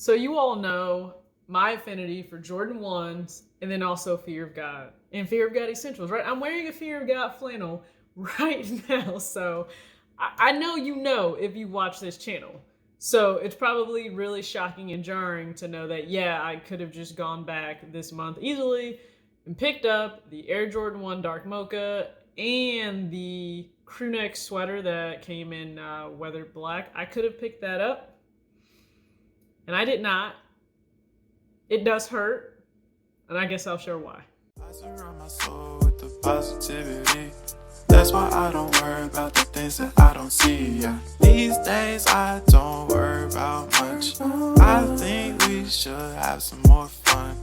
So you all know my affinity for Jordan 1s and then also Fear of God and Fear of God Essentials, right? I'm wearing a Fear of God flannel right now. So I know you know if you watch this channel. So it's probably really shocking and jarring to know that, yeah, I could have just gone back this month easily and picked up the Air Jordan 1 Dark Mocha and the crew neck sweater that came in weathered black. I could have picked that up and I did not. It does hurt, and I guess I'll share why. I surround my soul with the positivity. That's why I don't worry about the things that I don't see. Yeah. These days I don't worry about much. I think we should have some more fun.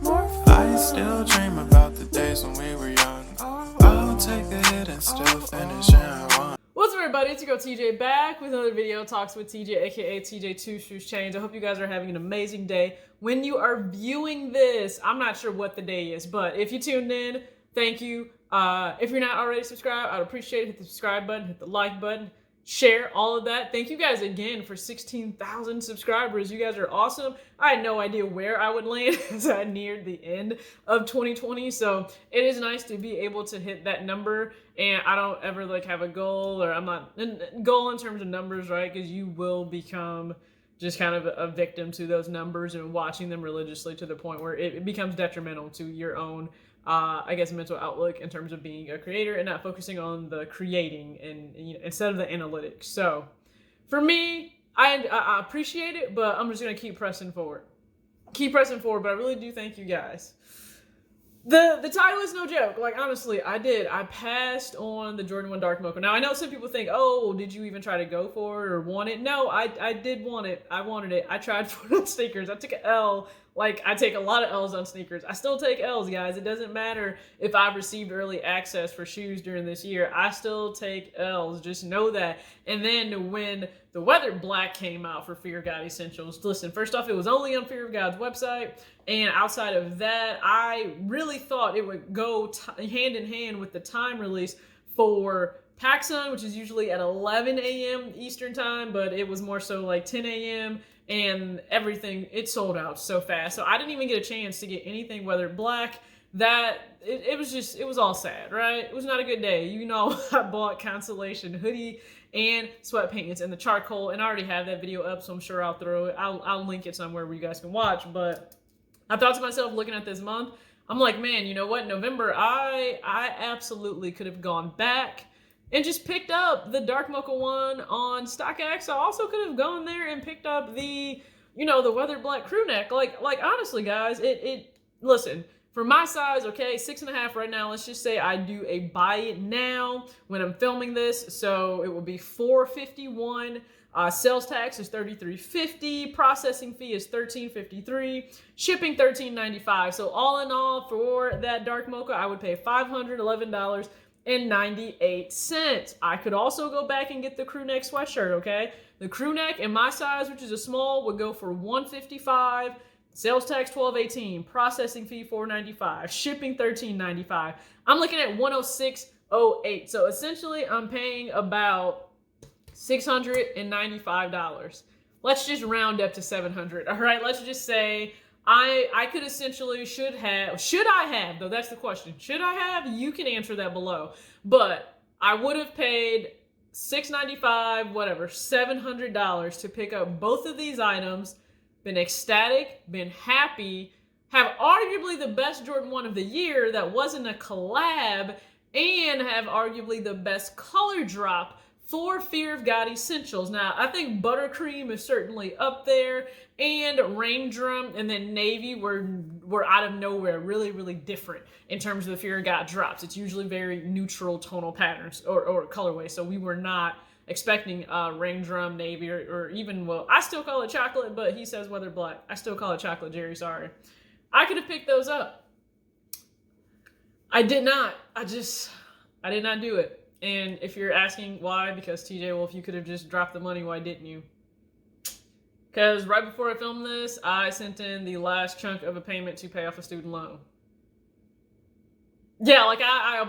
I still dream about the days when we were young. I'll take a hit and still finish in one. What's up, everybody? It's your girl TJ back with another video, Talks with TJ, aka TJ Two Shoes Chains. I hope you guys are having an amazing day. When you are viewing this, I'm not sure what the day is, but if you tuned in, thank you. If you're not already subscribed, I'd appreciate it. Hit the subscribe button, hit the like button, share all of that. Thank you guys again for 16,000 subscribers. You guys are awesome. I had no idea where I would land as I neared the end of 2020. So it is nice to be able to hit that number. And I don't ever have a goal, or I'm not goal in terms of numbers, right? Because you will become just kind of a victim to those numbers and watching them religiously to the point where it becomes detrimental to your own mental outlook in terms of being a creator and not focusing on the creating and instead of the analytics. So for me, I appreciate it, but I'm just gonna keep pressing forward. But I really do thank you guys. The title is no joke. Honestly, I passed on the Jordan 1 Dark Mocha. Now, I know some people think, oh, did you even try to go for it or want it? No, I did want it. I wanted it. I tried for it on sneakers. I took an L. I take a lot of L's on sneakers. I still take L's, guys. It doesn't matter if I've received early access for shoes during this year. I still take L's. Just know that. And then when the weathered black came out for Fear of God Essentials, listen, first off, it was only on Fear of God's website. And outside of that, I really thought it would go hand in hand with the time release for PacSun, which is usually at 11 a.m. Eastern time, but it was more so 10 a.m. and everything, it sold out so fast. So I didn't even get a chance to get anything weathered black. It was all sad, right? It was not a good day. You know, I bought Constellation hoodie and sweatpants and the charcoal, and I already have that video up, so I'm sure I'll throw it. I'll link it somewhere where you guys can watch. But I thought to myself, looking at this month, I'm like, man, you know what? November, I absolutely could have gone back and just picked up the Dark Mocha one on StockX. I also could have gone there and picked up the weathered black crew neck. Honestly, guys, listen, for my size, okay, 6.5 right now, let's just say I do a buy it now when I'm filming this. So it will be $451. Sales tax is $33.50. Processing fee is $13.53. Shipping $13.95. So all in all, for that Dark Mocha, I would pay $511.98. I could also go back and get the crew neck sweatshirt, okay? The crew neck in my size, which is a small, would go for $155. Sales tax $12.18. Processing fee $4.95. Shipping $13.95. I'm looking at $106.08. So essentially, I'm paying about $695. Let's just round up to $700. All right, let's just say I could essentially should I have, though that's the question. Should I have? You can answer that below. But I would have paid $695, whatever, $700 to pick up both of these items, been ecstatic, been happy, have arguably the best Jordan 1 of the year that wasn't a collab, and have arguably the best color drop for Fear of God Essentials. Now, I think Buttercream is certainly up there, and Rain Drum and then Navy were out of nowhere, really, really different in terms of the Fear of God drops. It's usually very neutral tonal patterns or colorway, so we were not expecting Rain Drum, Navy, or even, well, I still call it chocolate, but he says weathered black. I still call it chocolate, Jerry, sorry. I could have picked those up. I did not. I did not do it. And if you're asking why, because TJ, well, if you could have just dropped the money, why didn't you? Because right before I filmed this, I sent in the last chunk of a payment to pay off a student loan. Yeah,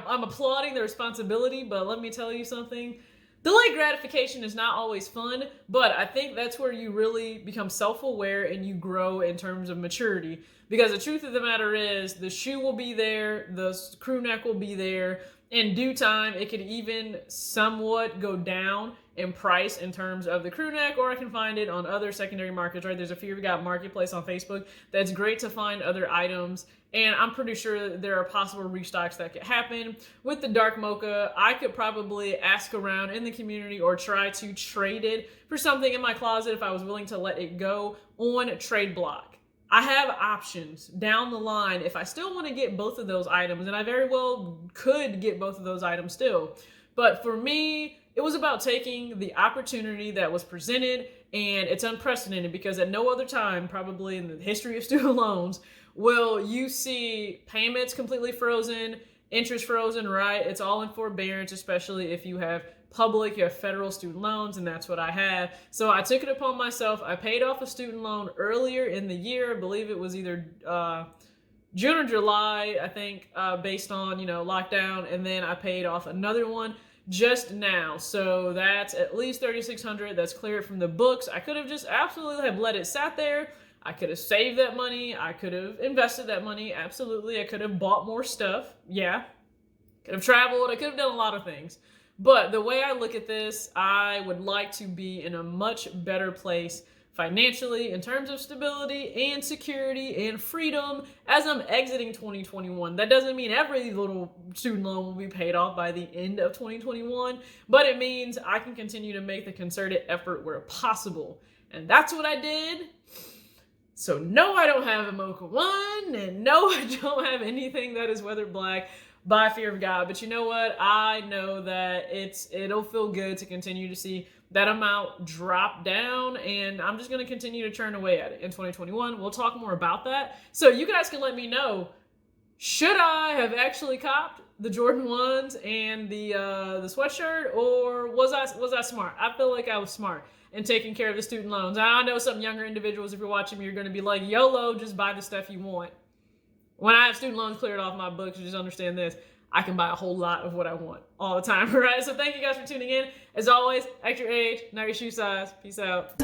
I'm applauding the responsibility, but let me tell you something. Delayed gratification is not always fun, but I think that's where you really become self-aware and you grow in terms of maturity. Because the truth of the matter is, the shoe will be there, the crew neck will be there. In due time, it could even somewhat go down in price in terms of the crew neck, or I can find it on other secondary markets, right? There's a Fear Got Marketplace on Facebook that's great to find other items, and I'm pretty sure there are possible restocks that could happen. With the dark mocha, I could probably ask around in the community or try to trade it for something in my closet if I was willing to let it go on Trade Block. I have options down the line if I still want to get both of those items, and I very well could get both of those items still. But for me, it was about taking the opportunity that was presented, and it's unprecedented because at no other time, probably in the history of student loans, will you see payments completely frozen, interest frozen, right? It's all in forbearance, especially if you have public, you have federal student loans, and that's what I have. So I took it upon myself. I paid off a student loan earlier in the year. I believe it was either June or July, I think, based on, lockdown. And then I paid off another one just now. So that's at least $3,600. That's cleared from the books. I could have just absolutely have let it sat there. I could have saved that money. I could have invested that money. Absolutely. I could have bought more stuff. Yeah. Could have traveled. I could have done a lot of things. But the way I look at this, I would like to be in a much better place financially in terms of stability and security and freedom as I'm exiting 2021. That doesn't mean every little student loan will be paid off by the end of 2021, but it means I can continue to make the concerted effort where possible. And that's what I did. So no, I don't have a Mocha 1, and no, I don't have anything that is weathered black by fear of God. But you know what? I know that it'll feel good to continue to see that amount drop down, and I'm just going to continue to churn away at it in 2021. We'll talk more about that. So you guys can let me know, should I have actually copped the Jordan 1s and the sweatshirt, or was I smart? I feel like I was smart in taking care of the student loans. I know some younger individuals, if you're watching me, you're going to be like, YOLO, just buy the stuff you want. When I have student loans cleared off my books, just understand this, I can buy a whole lot of what I want all the time, right? So thank you guys for tuning in. As always, act your age, not your shoe size. Peace out.